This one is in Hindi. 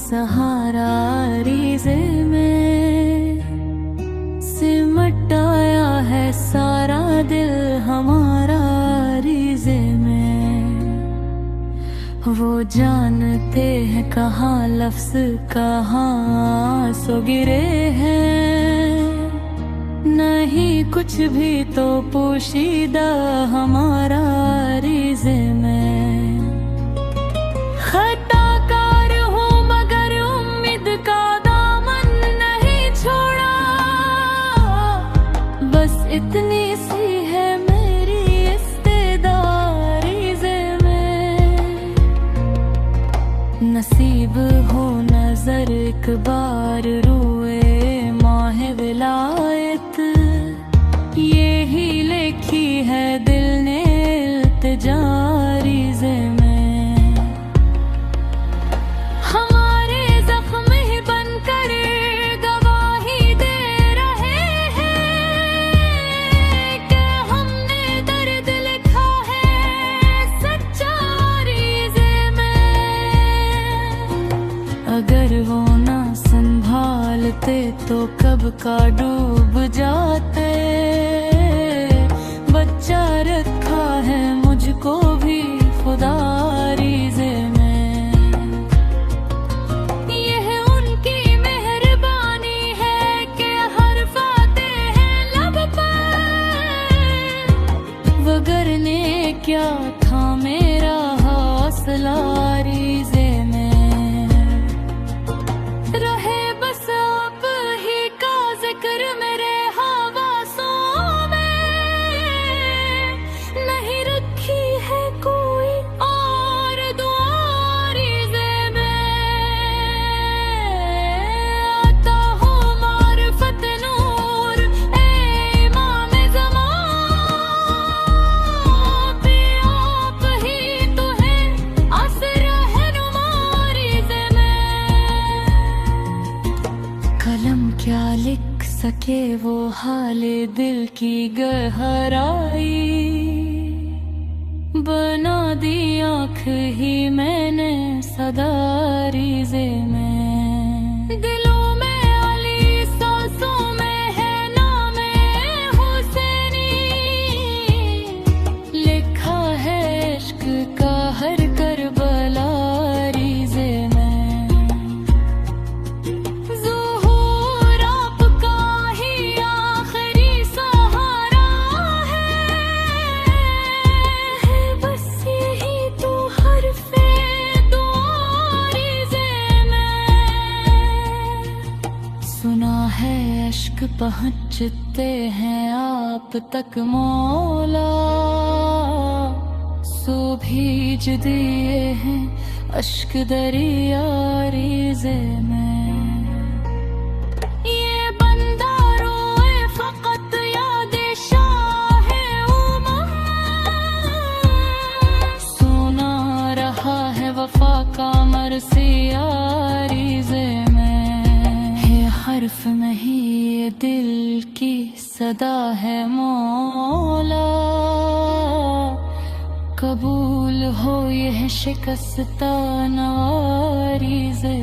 सहारा रिज़े में सिमटाया है सारा दिल हमारा रिज़े में। वो जानते हैं कहाँ लफ्ज़ कहाँ सो गिरे हैं, नहीं कुछ भी तो पोशीदा हमारा रिज़े में। खताकार हूँ मगर उम्मीद का दामन नहीं छोड़ा, बस इतनी सी है मेरी इस्तेदार रिज़े में। नसीब हो नजर एक बार रुए माह विलायत, ये ही लिखी है दिल ने इल्तिजा रिज़े में। हमारे जख्म ही बनकर गवाही दे रहे हैं कि हमने दर्द लिखा है सच्चा रिज़े में। अगर वो ना संभालते तो कब का डूब जाते, बच्चा रखा है मुझको भी खुदा रिज़े में। यह उनकी मेहरबानी है कि हर्फ आते हैं लब पर, वगरने क्या था मेरा हौसला रिज़े में। रहे बस आप ही का जिक्र मेरे हवासों में, नहीं रखी है कोई और दुआ रिज़े में। आता हो मारिफत नूर ए इमाम ज़मान, पे आप ही तो है आसरा रहनुमा रिज़े में। कलम क्या लिख सके वो हाले दिल की गहराई, बना दी आँख ही मैंने सदा रिज़े में। दिलों में अली सांसों में है नामे हुसैनी, लिखा है इश्क का हर करबला रिज़े में। ज़ुहूर आपका ही आखिरी सहारा है, बस यही तो हर्फ़े दुआ रिज़े में। सुना है इश्क पहुँचते हैं आप तक मौला, सो भीज दिए हैं अश्क दरिया रिज़े में। ये बंदा रोए फ़क़त याद शाहे उमम, सुना रहा है वफ़ा का मरसिया रिज़े में। ये हर्फ नहीं ये दिल की सदा है मौला, कबूल हो यह शिकस्ता नवा रिज़े